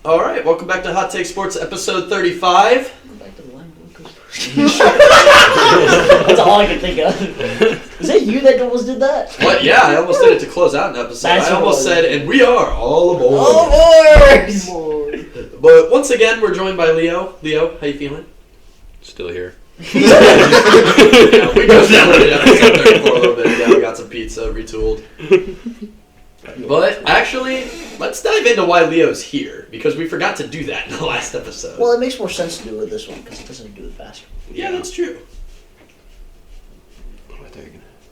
All right, welcome back to Hot Take Sports, episode 35. Go back to the line. That's all I can think of. Is that you that almost did that? What? Yeah, I almost did it to close out an episode. That's I almost what said, and we are all aboard. All aboard! But once again, we're joined by Leo. Leo, how you feeling? Still here. Yeah, we just downloaded episode 34 a little bit ago. We got some pizza retooled. But actually, let's dive into why Leo's here, because we forgot to do that in the last episode. Well, it makes more sense to do with this one because it doesn't do with basketball. Yeah, that's true. I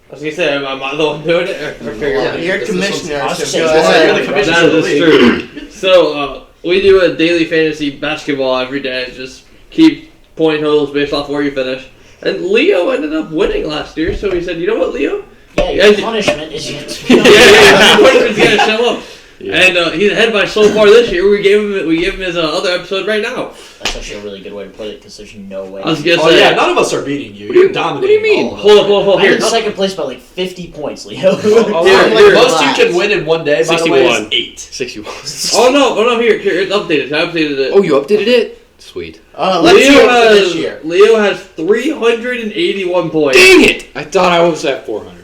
was gonna say, am I the one doing it? Yeah, you're This commissioner. I was So just go saying, ahead. You're the commissioner That of the is league. true. So, we do a daily fantasy basketball every day. Just keep point totals based off where you finish. And Leo ended up winning last year, so he said, you know what, Leo? Yeah, your punishment is yet to be Yeah, punishment's gonna show up. Yeah. And he's ahead by so far this year. We gave him his other episode right now. That's actually a really good way to put it because there's no way. I was gonna Oh say, yeah, none of us are beating you. You're dominating. What do you mean? all of us. Hold up, I'm here. in second place by like 50 points, Leo. Oh, Here, like here. most you can win in one day, by the way, is 61. 8. 61. Oh no, here, it's updated. I updated it. Oh, you updated it? Sweet. Let's see it for this year. Leo has 381 points. Dang it! I thought I was at 400.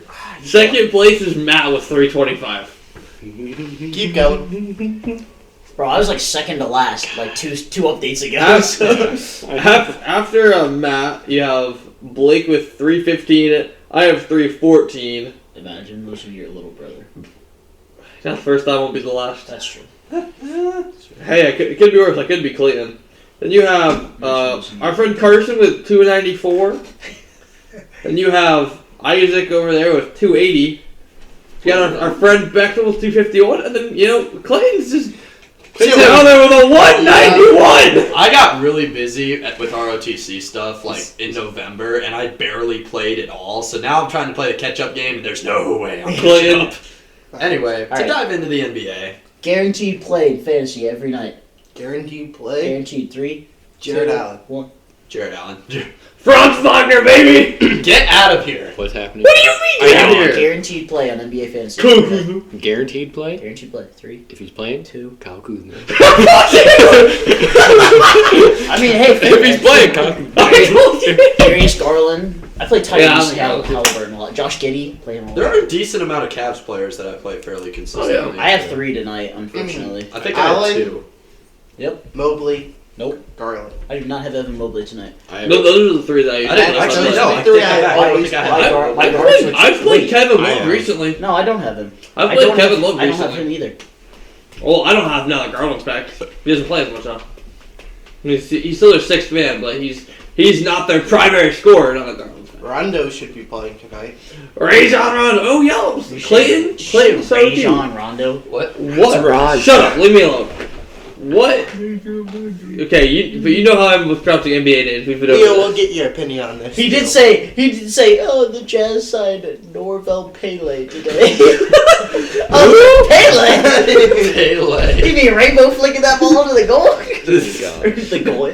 Second place is Matt with 325. Keep going. Bro, I was like second to last, like two updates ago. After Matt, you have Blake with 315. I have 314. Imagine losing your little brother. Not the first time, won't be the last. That's true. Hey, it could be worse. I could be Clayton. Then you have our friend Carson with 294. And you have Isaac over there with 280. You got our friend Bechtel with 251. And then, Clayton's just out there with a 191. I got really busy with ROTC stuff in November, and I barely played at all. So now I'm trying to play the catch-up game, and there's no way I'm catching up. Anyway, to dive into the NBA. Guaranteed play in fantasy every night. Guaranteed play. Guaranteed 3. Jared 2, Allen. 1. Jared Allen. Franz Wagner, baby! Get out of here. What's happening? What do you mean? Get out of here? Guaranteed play on NBA fantasy. Guaranteed play? Guaranteed play. 3. If he's playing? 2. Kyle Kuzma. I mean, hey, If he's playing, Kyle Kuzma. I told you. Darius Garland. I play Tyrese Yeah, Halliburton a lot. Josh Giddey, play him a lot. There are a decent amount of Cavs players that I play fairly consistently. I have 3 tonight, unfortunately. I think I have Allen. 2. Yep. Mobley. Nope. Garland. I do not have Evan Mobley tonight. No, those are the 3 that I used. I didn't actually know. I Three think I I always think I play. have. My guards are I've played Kevin Love have. recently. No, I don't have him. I've I played don't Kevin have, Love I don't have recently. him either. Well, I don't have now that Garland's back. He doesn't play as much now. I mean, he's still their 6th man, but he's not their primary scorer. Not that Garland's back. Rondo should be playing tonight. Rajon Rondo. Oh, yellow. Clayton. So Rajon Rondo. What? What? Raj. Shut up. Leave me alone. What? Okay, but you know how I'm with pronouncing NBA names. We've been over Leo, this. we'll get your opinion on this. He did say, oh, the Jazz signed Norvel Pele today. Oh, Pele! Pele. You mean Rainbow flicking that ball into the goal? The goal.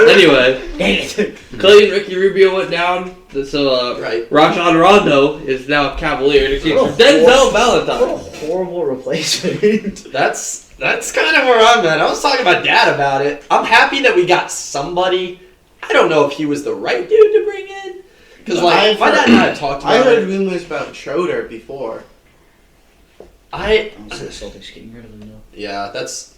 Anyway, Dang it. Clay and Ricky Rubio went down. So, Right. Rajon Rondo is now a Cavalier in exchange for What a Denzel What a Valentine. horrible replacement. That's kind of where I'm at. I was talking to my dad about it. I'm happy that we got somebody. I don't know if he was the right dude to bring in. Because, my dad and I have talked I about heard it. rumors about Schroeder before. I don't see the Celtics getting rid of him, though. Yeah, that's...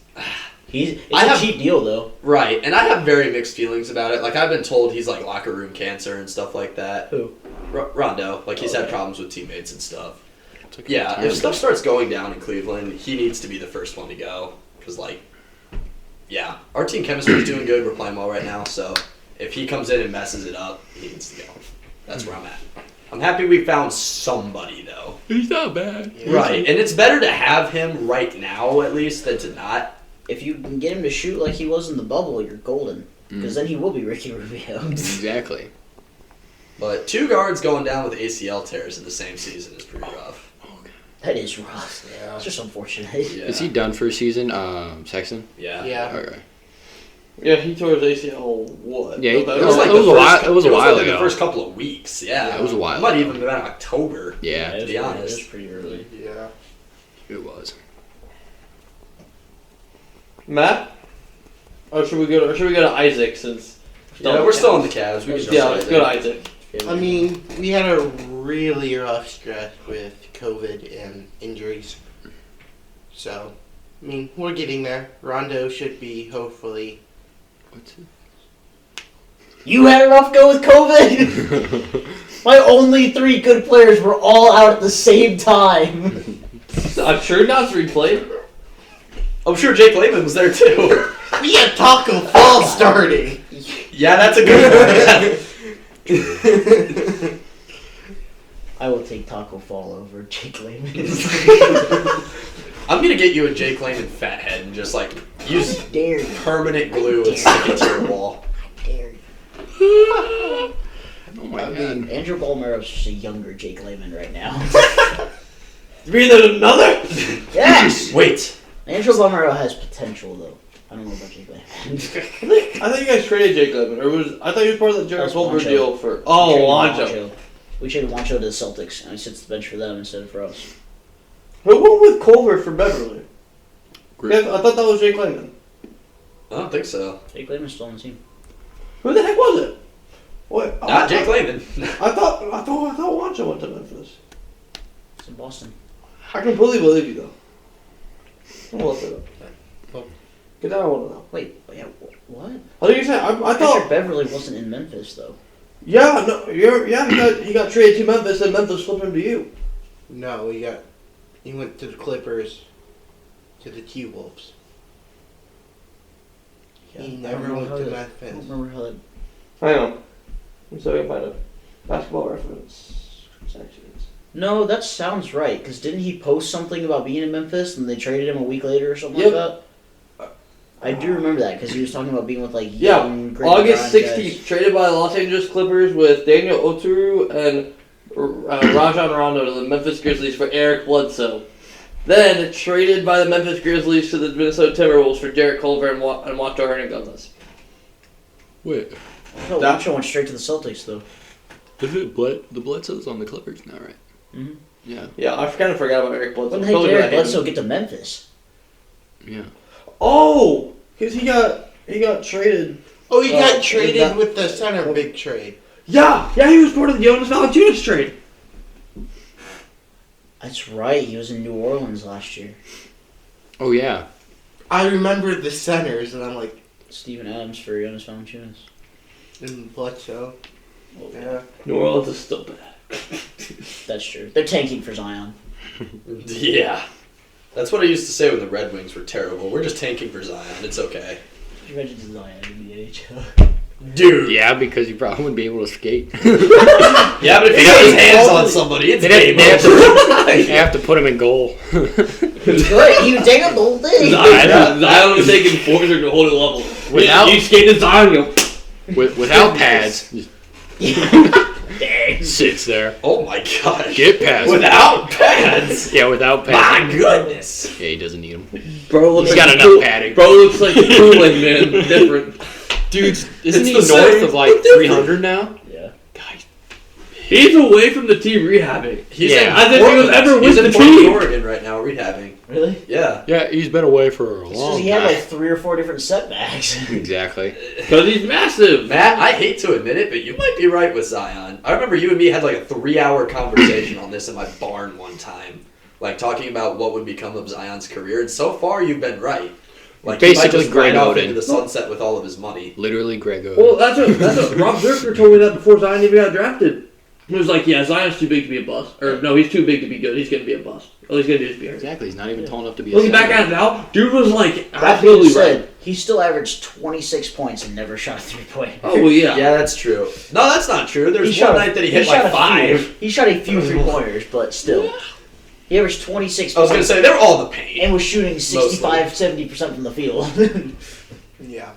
It's I a have- cheap deal, though. Right, and I have very mixed feelings about it. Like, I've been told he's, locker room cancer and stuff like that. Who? Rondo. He's had problems with teammates and stuff. Yeah, if stuff starts going down in Cleveland, he needs to be the first one to go. Because, our team chemistry is doing good. We're playing well right now. So, if he comes in and messes it up, he needs to go. That's where I'm at. I'm happy we found somebody, though. He's not bad. Right, and it's better to have him right now, at least, than to not. If you can get him to shoot like he was in the bubble, you're golden. Because then he will be Ricky Rubio. Exactly. But 2 guards going down with ACL tears in the same season is pretty rough. That is rough. Yeah. It's just unfortunate. Yeah. Is he done for a season, Sexton? Yeah. Yeah. Okay. Yeah, he tore his ACL, what? Yeah, It was a while the ago. first couple of weeks. Yeah, It was a while It might ago. even have been October. Yeah, to be honest. It was pretty early. Yeah. it was. Matt? Or should we go to Isaac since? Yeah, we're still on the Cavs. We can jump Yeah, right let's there. go to Isaac. I mean, we had a really rough stretch with COVID and injuries. So, I mean, we're getting there. Rondo should be, hopefully. You had a rough go with COVID? My only 3 good players were all out at the same time. I'm sure Knott's replayed. I'm sure Jake Layman was there too. We had Taco Fall starting. Yeah, that's a good one. I will take Taco Fall over Jake Layman. I'm gonna get you a Jake Layman fat head and just like use Dare you. permanent glue and stick it to your wall. Dare you. Oh my I god. mean, Andrew Ballmero's just a younger Jake Layman right now. You mean there's another? Yes! Wait. Andrew Ballmero has potential, though. I don't know about Jake Layman. I thought you guys traded Jake Ledman, or I thought he was part of the Jared That's Goldberg Wancho. deal for. We Oh, traded Wancho. We traded Wancho to the Celtics, and he sits the bench for them instead of for us. Who went with Culver for Beverly? Great. Yeah, I thought that was Jake Ledman. I don't think so. Jake Layman's still on the team. Who the heck was it? What? Not Jake Layman. I thought Wancho went to Memphis. It's in Boston. I completely believe you though. I'm gonna look it up. Cause I want to know. Wait, yeah, what? I think you're saying I Patrick thought. Beverly wasn't in Memphis, though. Yeah, no, he got traded to Memphis, and Memphis flipped him to you. No, he went to the Clippers, to the T-Wolves. Yeah, He I don't never know went how to that- I Memphis. don't remember how that... Hang on. I'm so I can find a basketball reference sections. No, that sounds right, because didn't he post something about being in Memphis, and they traded him a week later or something Yep. like that? I do remember that, because he was talking about being with, like, Yeah, young, great August LeBron guys. 16th, traded by the Los Angeles Clippers with Daniel Oturu and Rajon Rondo to the Memphis Grizzlies for Eric Bledsoe. Then traded by the Memphis Grizzlies to the Minnesota Timberwolves for Derek Culver and Wancho Hernangomez. Wait, No, That- Wancho went straight to the Celtics, though. the Bledsoe's on the Clippers now, right? Mhm. Yeah, Yeah, I kind of forgot about Eric Bledsoe. When the heck did Eric Bledsoe get to Memphis? yeah. Oh, because he got traded. Oh, he Oh, got is traded that- with the center big trade. Yeah, he was part of the Jonas Valanciunas trade. That's right, he was in New Orleans last year. Oh yeah. I remember the centers, and I'm like, Steven Adams for Jonas Valanciunas. in Bledsoe. Yeah. New Orleans is still bad. That's true. They're tanking for Zion. Yeah. That's what I used to say when the Red Wings were terrible. We're just tanking for Zion. It's okay. Could you imagine Zion in the NHL? Dude. Yeah, because you probably wouldn't be able to skate. Yeah, but if he got his hands on somebody, it's game over. They have to put him in goal. Good, he would take up the whole thing. Zion was taking fours to a whole new level. Without- you skate to Zion, you go. Without pads, just Dang. sits there. Oh my gosh. Get past. Without pads. Yeah, without My pads. goodness. Yeah, he doesn't need them. Bro looks He's like got Kool- enough padding. Bro looks like Kool-Aid man, different. Dude, isn't he the north same, of like but different. 300 now? Yeah. Guys, He's away from the team rehabbing. He's Yeah. As if he was ever He's with in the Portland, team. Oregon right now, rehabbing. Really? Yeah. yeah, he's been away for a It's long just he time. had like 3 or 4 different setbacks. Exactly. Because he's massive. Matt, I hate to admit it, but you might be right with Zion. I remember you and me had like a 3-hour conversation on this in my barn one time. Like talking about what would become of Zion's career, and so far you've been right. Like he might Basically just ride Greg off Oden. into the sunset with all of his money. Literally Greg Oden. Well, that's what Rob Zerker told me that before Zion even got drafted. He was like, yeah, Zion's too big to be a bust. Or, no, he's too big to be good. He's going to be a bust. All he's going to do is be hurt. Exactly, he's not even tall enough to be a Looking back center. at it now, dude was like That being absolutely said, right. he still averaged 26 points and never shot a 3-point. Oh, well, yeah. Yeah, that's true. No, that's not true. There's one night that he hit shot like a 5. few. He shot a few 3-pointers, but still. He averaged 26 I was gonna points say they're all in the paint. and was shooting 65-70% from the field. Yeah.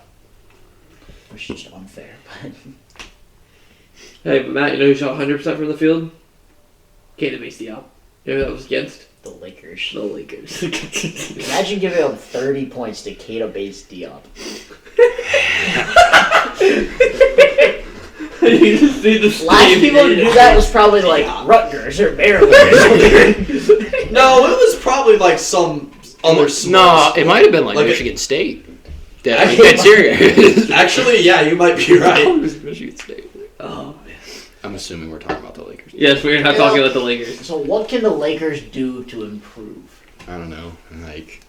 Which is just unfair, but... Hey, but Matt, you know who shot 100% from the field? Kate Diop. You know who that was against? The Lakers. The Lakers. Imagine giving up 30 points to Kata Bates Diop. You just see the Last people to do that was probably like Rutgers or Maryland or something. No, it was probably like some other No, small it might have been like Like a- Michigan State. Dead serious. Actually, yeah, you might be right. Michigan State. Oh man. I'm assuming we're talking about the Lakers. Yes, we're not talking about the Lakers. So what can the Lakers do to improve? I don't know. Like,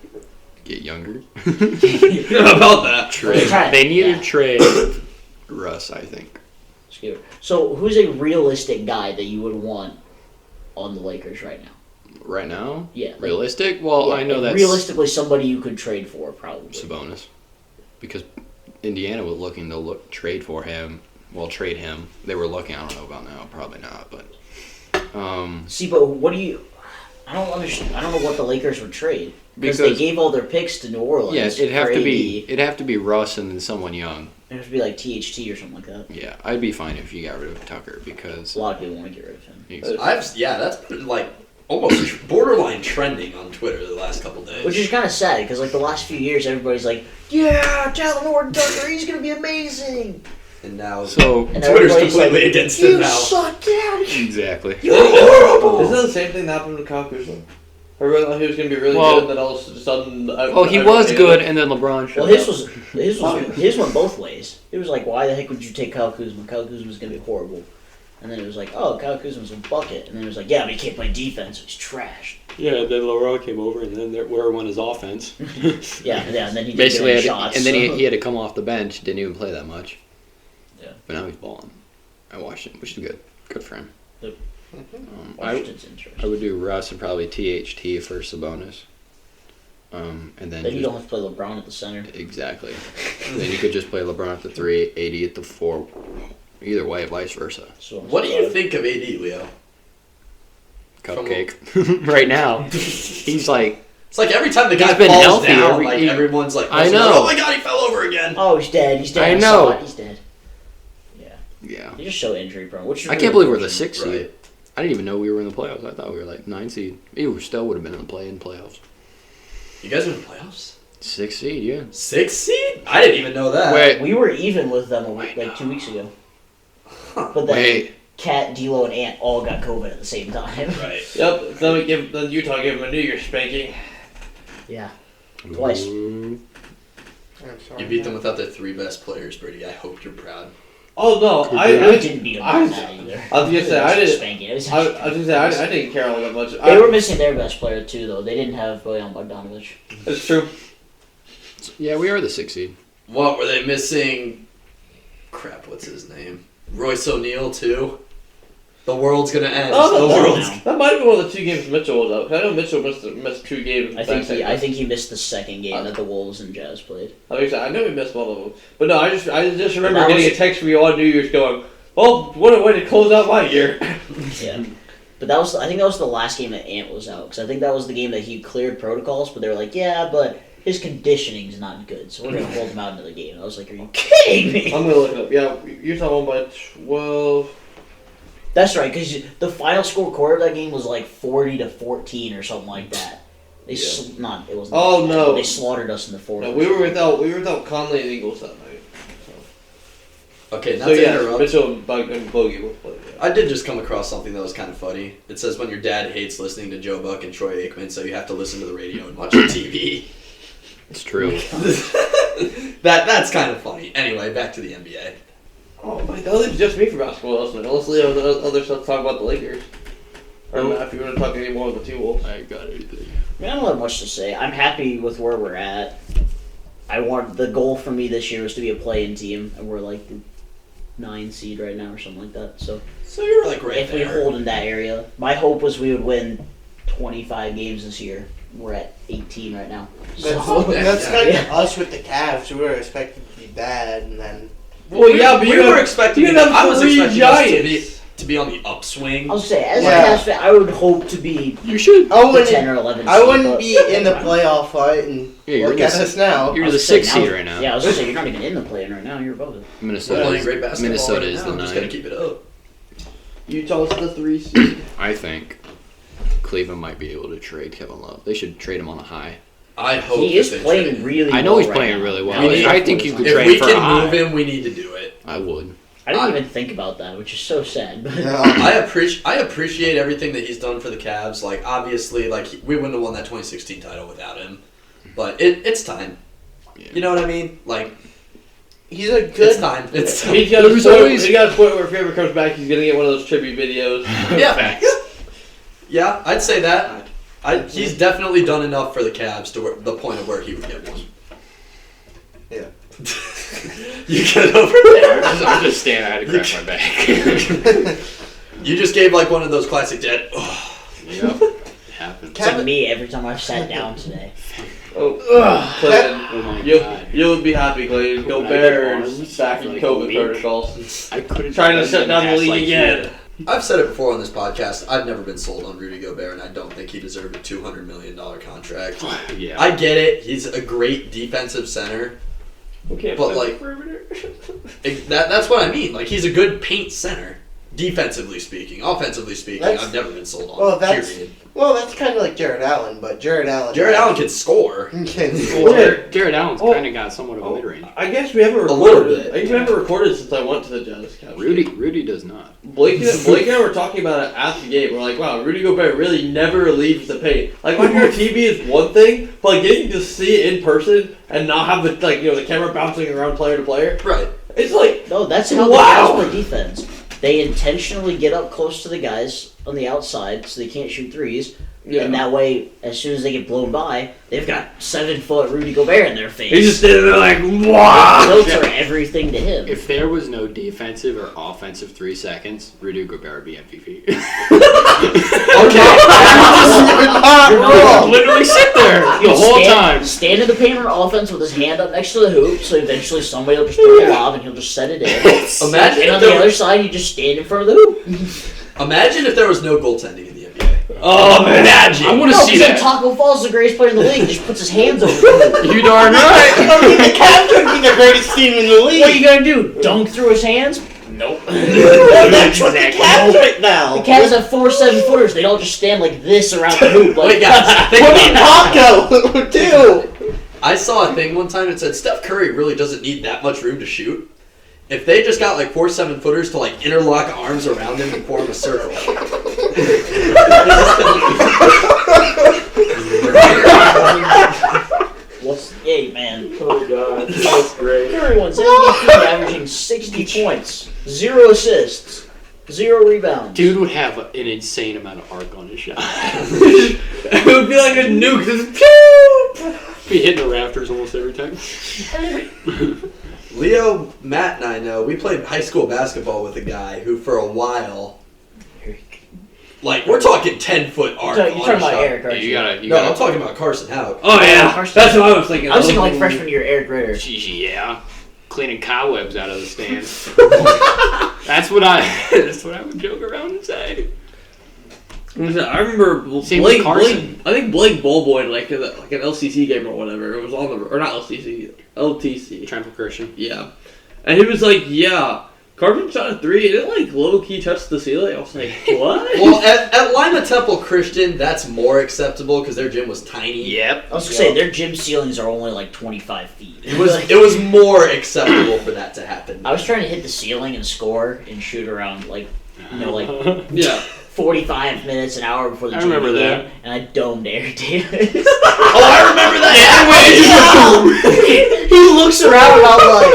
get younger. How about that? Trade. They need to trade Russ, I think. So who's a realistic guy that you would want on the Lakers right now? Right now? Yeah. Like, Realistic? Well, yeah, I know that's realistically somebody you could trade for, probably. Sabonis. Because Indiana was looking to trade for him. Well, trade him. They were looking. I don't know about now. Probably not. But See, but what do you? I don't understand. I don't know what the Lakers would trade because they gave all their picks to New Orleans. Yeah, it'd have for to AD. be. It'd have to be Russ and then someone young. It'd have to be like THT or something like that. Yeah, I'd be fine if you got rid of Tucker because A lot of people want to get rid of him. That's been like almost borderline trending on Twitter the last couple days. Which is kind of sad because like the last few years, everybody's like, "Yeah, Jalen Horton Tucker, he's gonna be amazing." And now so And Twitter's everybody's completely like, against you it now. suck, get exactly. You're horrible. Isn't that the same thing that happened with Kyle Kuzma? Everyone thought he was going to be really Well- good, and then all of a sudden... Oh, he was good, and then LeBron showed Well, up. his went both ways. It was like, why the heck would you take Kyle Kuzma? Kyle Kuzma's gonna be horrible. And then it was like, oh, Kyle Kuzma's a bucket. And then it was like, yeah, but he can't play defense, so he's trash. Yeah, then LaRoe came over, and then where went his offense? Yeah, and then he did Basically, get shots. and then so. he had to come off the bench. Didn't even play that much. Yeah. But now he's balling. I watched him, which is good. Good for him. Yep. I Washington's interesting. would do Russ and probably THT for Sabonis. And then Then you don't have to play LeBron at the center. exactly. Then you could just play LeBron at the 3, 80 at the 4. Either way, vice versa. So What do you think of AD, Leo? Cupcake. Right now, he's like, It's like every time the guy He's been falls healthy down, like everyone's like, I know. "Oh my god, he fell over again!" Oh, he's dead. He's dead. I saw know. it. He's dead. Yeah. yeah. He's just so injury prone. Which is I really can't believe we're the unfortunate. 6th seed. Right. I didn't even know we were in the playoffs. I thought we were like 9 seed. We still would have been in the playoffs. You guys are in the playoffs? 6th seed, yeah. 6th seed? I didn't even know that. Wait. We were even with them like 2 weeks ago. But then Wait. Kat, D'Lo, and Ant all got COVID at the same time. Right. Yep, then Utah gave him a New Year's spanking. Yeah. Twice. Ooh. I'm sorry. You beat them without their 3 best players, Brady. I hope you're proud. Oh, no, I didn't beat them by that either. I was gonna say, I didn't... Spanking. It was I was gonna say, I didn't care all that much. They were missing their best player too, though. They didn't have Bojan Bogdanovic. It's true. Yeah, we are the 6th seed. What, were they missing? Crap, what's his name? Royce O'Neal, too? The world's gonna end. Oh, the no, world's... that might have been one of the 2 games Mitchell was out. 'Cause I know Mitchell missed 2 games. I think he missed the second game that the Wolves and Jazz played. I know he missed one of them. But no, I just remember that getting was- a text from you on New Year's going, "Oh, what a way to close out my year." Yeah. But I think that was the last game that Ant was out. Because I think that was the game that he cleared protocols, but they were like, yeah, but his conditioning's not good, so we're going to hold him out into the game. I was like, are you kidding me? I'm gonna look it up. Yeah, Utah won by 12. That's right, because the final score quarter of that game was like 40-14 or something like that. They it wasn't. Oh, that bad, no. but they slaughtered us in the fourth. No, we were without Conley and Ingles that night. Okay, not So to yeah, interrupt. Mitchell and Bogey both played. Yeah. I did just come across something that was kind of funny. It says when your dad hates listening to Joe Buck and Troy Aikman, so you have to listen to the radio and watch the TV. It's true. That's kind of funny. Anyway, back to the NBA. Oh my God, it's just me for basketball last night. Unless Leo has other stuff to talk about the Lakers. Or Matt, if you want to talk any more about the T-Wolves. I got everything. I don't have much to say. I'm happy with where we're at. The goal for me this year was to be a play-in team, and we're like the 9 seed right now or something like that. So you're like right if we there. hold in that area, my hope was we would win 25 games this year. We're at 18 right now. That's yeah. like us with the Cavs. We were expecting to be bad, and then Well, yeah, but we were expecting. I was expecting us to be on the upswing. I was say, as Yeah. a Cavs fan, I would hope to be You should. I the 10 wouldn't. or 11 I seed, wouldn't but- be in the playoff fight, and Yeah, you're look in at the us now. You're I the was saying, 6th now- seed right now. Yeah, I was gonna say you're not even in the play-in right now. You're above it. We're Minnesota. playing great basketball. Minnesota right is now. the Just 9. gotta keep it up. Utah's the 3 seed. I think Cleveland might be able to trade Kevin Love. They should trade him on a high. I hope He is that they playing trade. really. I know well he's right playing now. really well. We need I him think full you time. could If trade we for can a high. move him, we need to do it. I would. I didn't even think about that, which is so sad. But I appreciate everything that he's done for the Cavs. Like obviously, we wouldn't have won that 2016 title without him. But it's time. Yeah. You know what I mean? Like, He's a it's good. time. It's time. He's got a point where if he ever comes back, he's gonna get one of those tribute videos. Yeah. Facts. Yeah, I'd say that. He's definitely done enough for the Cavs to the point of where he would get one. Yeah. You get over there. I'm just standing. I had to crack my back. You just gave like one of those classic dead. Oh. Yep. Happens. It's like me every time I've sat down today. Clayton, Oh my you god. you'll be happy, Clayton. Go When I get Bears arms back for in like a COVID week. protocols. I couldn't Trying to bend shut them down the past, league like, again. I've said it before on this podcast. I've never been sold on Rudy Gobert, and I don't think he deserved a $200 million contract. here. Yeah. I get it. He's a great defensive center. Okay, But, like, that's what I mean. Like, he's a good paint center, defensively speaking. Offensively speaking, That's- I've never been sold on. Well, that's period. kind of like Jared Allen, but Jared Allen Can score. can Well, score. Jared Allen's Oh. kind of got somewhat of a mid-range. I guess we haven't recorded. little bit. I guess we haven't recorded since I went to the Jazz couch. Rudy does not. Blake and I were talking about it at the game. We're like, wow, Rudy Gobert really never leaves the paint. Like, on your TV is one thing, but like, getting to see it in person and not have the the camera bouncing around player to player, Right. it's like, No, that's how Wow. the Cavs play defense. They intentionally get up close to the guys on the outside so they can't shoot threes. And that way, as soon as they get blown by, they've got 7-foot Rudy Gobert in their face. he's just standing there like, wow. Filter everything to him. If there was no defensive or offensive 3 seconds, Rudy Gobert would be MVP. You're not wrong. Literally sit there the whole time. Stand in the paint on offense with his hand up next to the hoop, so eventually somebody will just throw a lob and he'll just set it in. Imagine And if on the there other was, side, you just stand in front of the hoop. imagine if there was no goaltending in the NBA. Oh, man. Imagine. I want to No, see because that. Taco Fall's the greatest player in the league. He just puts his hands over the hoop. You darn right. I mean, the Cavs would be the greatest team in the league. What are you gonna do? Dunk through his hands? Nope. Well, that's what the Cavs right now. The Cavs have 4 7-footers. They don't just stand like this around the hoop. Like, Wait, guys, think Put about in it. Taco too. I saw a thing one time that said Steph Curry really doesn't need that much room to shoot. If they just got like 4 7-footers to like interlock arms around him and form a circle. Hey, man. Oh god, that's great. Curry wins MVP, averaging 60 points, 0 assists, 0 rebounds. Dude would have an insane amount of arc on his shot. It would be like a nuke. Just pew! Be hitting the rafters almost every time. Leo, Matt, and I know we played high school basketball with a guy who, for a while, like we're talking 10-foot arc. You're on talking a about shot. Eric, aren't you? No, I'm talking about Carson Houck. Oh, yeah. Carson- That's what I was thinking. I was thinking like freshman year Eric Ritter. Yeah. Cleaning cobwebs out of the stands. That's what I would joke around and say. I remember Same Blake, with Carson. I think Blake Bullboyd, like an LCC game or whatever. It was on the, or not LCC, LTC. Trample Christian. Yeah. And he was like, yeah, Carson shot a 3 and it like low key touched the ceiling. I was like, what? Well, at Lima Temple Christian, that's more acceptable because their gym was tiny. Yep. I was gonna say their gym ceilings are only like 25 feet. It was more acceptable for that to happen. I was trying to hit the ceiling and score and shoot around like Yeah. 45 minutes, an hour before the I gym remember began, that. and I domed Eric Davis. Oh, I remember that. He looks around and I'm like,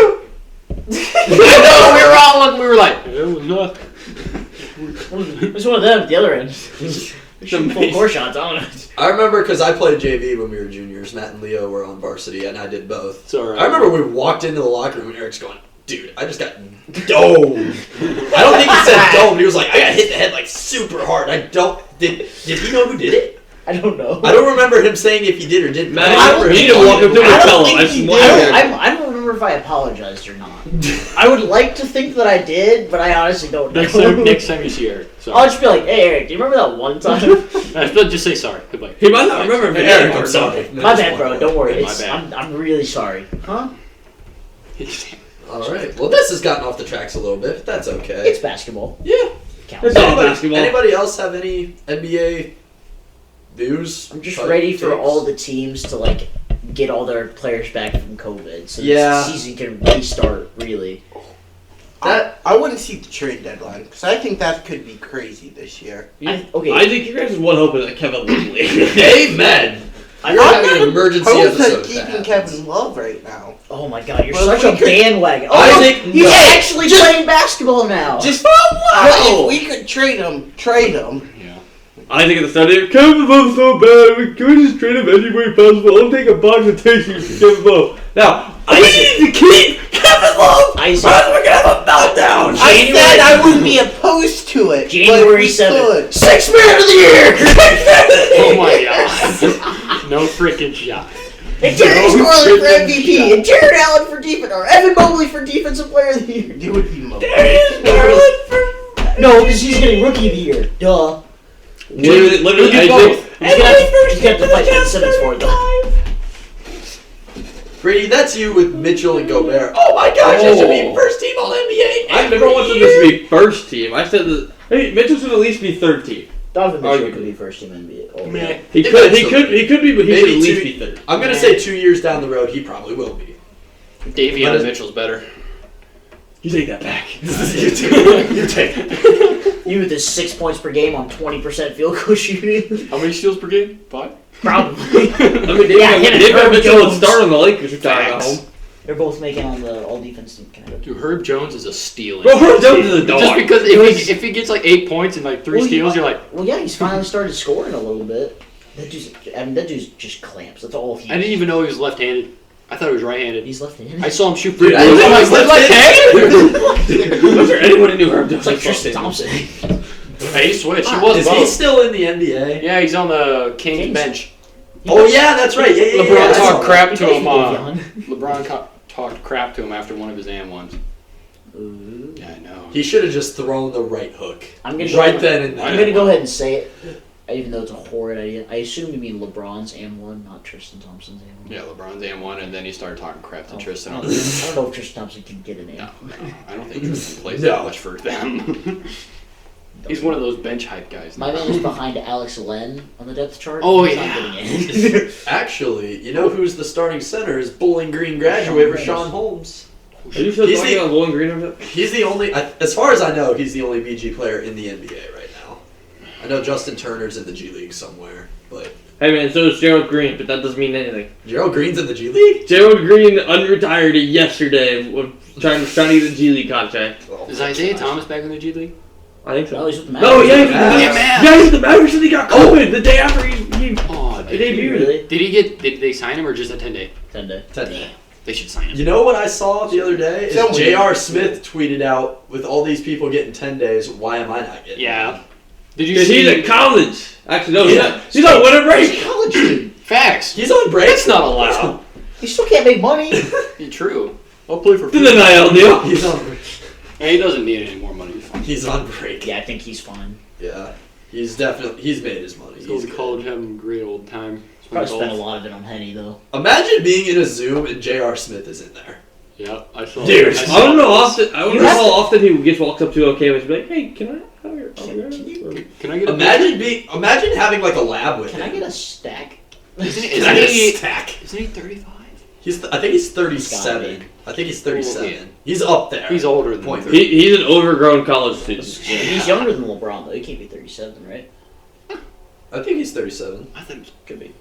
I know, we were all looking, we were like, it was nothing. it was one of them at the other end. Shooting full court shots, I don't know. I remember because I played JV when we were juniors. Matt and Leo were on varsity, and I did both. It's alright. I remember we walked into the locker room and Eric's going, dude, I just got domed. I don't think he said domed. He was like, I got hit in the head like super hard. Did he know who did it? I don't know. I don't remember him saying if he did or didn't. Man, I remember you need him to walk up to him going, and tell him. think I he swear. I don't remember if I apologized or not. I would like to think that I did, but I honestly don't know. Next time you see Eric. I'll just be like, hey Eric, do you remember that one time? Just say sorry. Goodbye. He might not remember if Eric, Eric I'm or sorry. something. My bad, bro. Don't worry. My bad. I'm really sorry. Huh? All right. Well, this has gotten off the tracks a little bit. But that's okay. It's basketball. Yeah. Counts. It's all basketball. Anybody else have any NBA news? I'm just Like, ready for takes? all the teams to like get all their players back from COVID, so Yeah. the season can restart. Really, I wouldn't see the trade deadline because I think that could be crazy this year. okay. I think you guys' one hope is that Kevin Looney. Amen. I You're got having an emergency Hope's episode. if that keeping happens. Kevin Love right now. Oh my god, you're Well, such a we could- bandwagon. I Oh, think- he's no. actually playing basketball now. Just wow. if we could trade him, trade him. Yeah. I think at the start of the year, Kevin Love's so bad. Can we just trade him any way possible? I'll take a box of tissues for Kevin Love. Now, I need to keep Kevin Love. Isaac. We're gonna have a meltdown. I said I wouldn't be opposed to it. January but we 7th. could. 6th man of the year! Oh my god. No freaking shot. And Darius Garland for MVP, and Jared Allen for defense, or Evan Mobley for defensive player of the year. It would be Mo. Darius Garland for... No, because he's getting rookie of the year. Duh. Literally, get I both. think. He's got to fight Ben Simmons for it, though. Brady, that's you with Mitchell and Gobert. Oh my gosh, that should be first team All NBA. I never wanted this to be first team. I said that Mitchell should at least be third team. Donovan Mitchell Arguably. could be first team NBA. Oh, Meh. He could be, but he should Maybe at least two- be third. I'm gonna say 2 years down the road, he probably will be. Davion Mitchell's better. You take that back. You take it. You with his 6 points per game on 20% field goal shooting. How many steals per game? 5? Probably. I mean, Yeah, him and David Herb Mitchell would Jones. start on the Lakers retiring at Facts. home. They're both making on the all defense team. Kind of. Dude, Herb Jones is a steal. Bro, Herb Jones is a dog. Just because if he gets like 8 points and like 3 Well, steals, you're like, Well, yeah, he's finally started scoring a little bit. That dude's just clamps. That's all he. I didn't even know he was left-handed. I thought he was right-handed. He's left-handed. I saw him shoot Dude, free I throws. didn't I'm know like, he was left-handed? Was there anyone who knew Herb Jones? It's like Tristan Thompson. Hey, he switched. He was Is he both. still in the NBA? Yeah, he's on the Kings Kings. bench. Oh yeah, that's right. Yeah, yeah, LeBron yeah. I saw talked that. crap He to plays him. with LeBron talked crap to him after one of his and ones. Ooh. Yeah, I know. He should have just thrown the right hook. I'm gonna Right then and I'm there. gonna go ahead and say it, even though it's a horrid idea. I assume you mean LeBron's and one, not Tristan Thompson's and one. Yeah, LeBron's and one, and then he started talking crap to Oh, Tristan. I don't know if Tristan Thompson can get an No, and. no, I don't think Tristan plays No. that much for them. He's one of those bench hype guys. My now. man is behind Alex Len on the depth chart. Oh, He's yeah. not getting in. Actually, you know who's the starting center? Is Bowling Green graduate Rashawn Holmes. Are you still He's talking the- about Bowling Green or something? He's the only, as far as I know, he's the only BG player in the NBA right now. I know Justin Turner's in the G League somewhere, but Hey man, so is Gerald Green, but that doesn't mean anything. Gerald Green's in the G League. Gerald Green unretired yesterday, trying to get a G League contract. Oh, Is Isaiah Thomas back in the G League? I think No, so. he's with the No, Mavericks. yeah, Yeah. yeah, he's the Mavericks and he got COVID the day after he Oh, They did, debuted. Really? did they sign him or just a 10-day? 10 day. 10 day. They should sign him. You know what I saw the other day? Is Tell me. J.R. Smith tweeted out, with all these people getting 10 days, why am I not getting Yeah. Did you Because see? he's in college. Actually, no, Yeah. he's on winter break. He's a college student. Facts. He's on break. That's not allowed. He still can't make money. True. I'll play for It's an free. NIL deal. He's on break. Hey, he doesn't need any more money. He's fine. He's on break. Yeah, I think he's fine. Yeah. He's made his money. He's going to good. college, having a great old time. Probably spent a lot of it on Henny though. Imagine being in a Zoom and J.R. Smith is in there. Yeah, I saw. Dude. I I saw don't know this. often. I don't You know have how to- often he gets walked up to a campus and be like, "Hey, can I have your autograph?" Can I get a Imagine having like a lab with Can him. I get a stack? Isn't Can I get a he? stack? Isn't he 35? I think he's Gotta 37. be. I think he's 37. Yeah. He's up there. He's older than Point me. He's an overgrown college student. He's younger than LeBron though. He can't be 37, right? I think he's 37. I think Could be.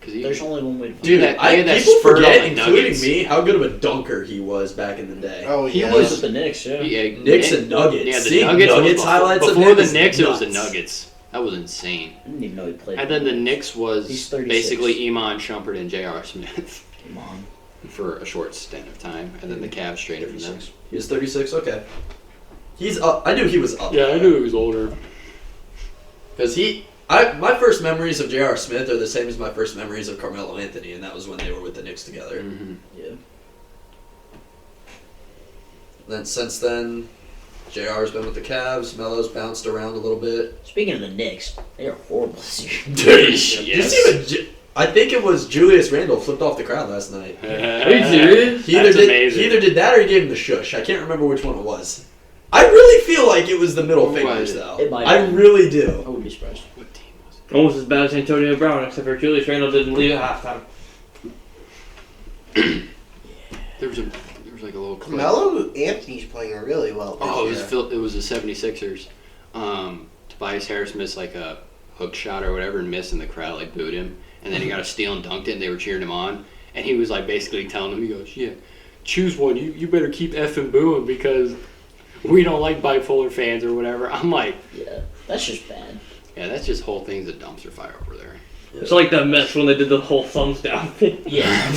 because he. There's only one way to find Dude, out. that- he had that People spurt on forget, the including Nuggets. me, how good of a dunker he was back in the day. Oh, He yeah. He was with the Knicks, yeah. Yeah, Knicks and Nuggets. Yeah, the Seeing Nuggets. Nuggets was highlights of before him the is Knicks, it was the nuts. Nuggets. That was insane. I didn't even know he played. And then the Knicks was He's 36. basically Iman Shumpert and J.R. Smith Come on. for a short stint of time, and then the Cavs traded from them. 36. He was 36. Okay. He's up. I knew he was up. Yeah, I knew he was older. Because my first memories of J.R. Smith are the same as my first memories of Carmelo Anthony, and that was when they were with the Knicks together. Mm-hmm. Yeah. Then since then, J.R.'s been with the Cavs. Melo's bounced around a little bit. Speaking of the Knicks, they are horrible this year. Dude, Yes. you see what I think it was Julius Randle flipped off the crowd last night. Are you serious? He either That's did, amazing. he either did that or he gave him the shush. I can't remember which one it was. I really feel like it was the middle Who fingers, was it? though. It might I have been. really do. I wouldn't be surprised. What team was it? Almost as bad as Antonio Brown, except for Julius Randle didn't leave at halftime. There was like a little clip. Carmelo Anthony's playing really well. Oh, it was this Phil, it was the 76ers. Tobias Harris missed like a hook shot or whatever and missed, and the crowd like booed him. And then he got a steal and dunked it, and they were cheering him on. And he was like basically telling them, he goes, "Yeah, choose one. You better keep effing booing because we don't like bipolar fans or whatever." I'm like, Yeah, that's just bad. yeah, that's just whole thing's a dumpster fire over there. It's like that mess when they did the whole thumbs down thing. Yeah.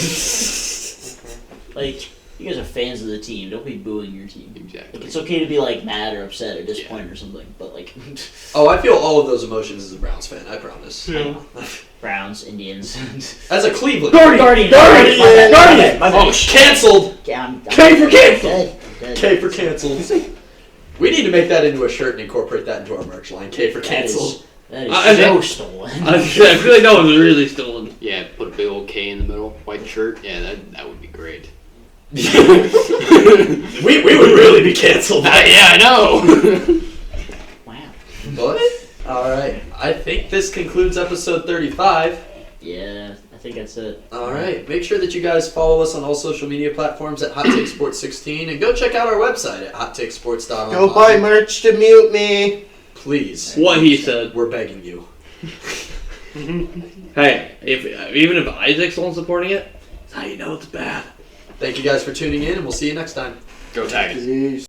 Like, you guys are fans of the team. Don't be booing your team. Exactly. Like, it's okay to be, like, mad or upset or disappointed or something, but, like... Oh, I feel all of those emotions as a Browns fan, I promise. Yeah. Browns, Indians... As a Cleveland Guardian! Guardian! Oh, canceled! K for cancel! K for canceled. We need to make that into a shirt and incorporate that into our merch line. K for canceled. That is so stolen. I feel like that was really stolen. Yeah, put a big old K in the middle, white shirt. Yeah, that would be great. we would really be canceled. Yeah, I know. Wow. But, alright. I think this concludes episode 35. Yeah, I think that's it. Alright. Make sure that you guys follow us on all social media platforms at Hot Take Sports 16 and go check out our website at hottakesports.online. Go buy merch to mute me. Please. What he said. We're begging you. Hey, even if Isaac's the one supporting it, that's how you know it's bad. Thank you guys for tuning in, and we'll see you next time. Go Tigers. Peace.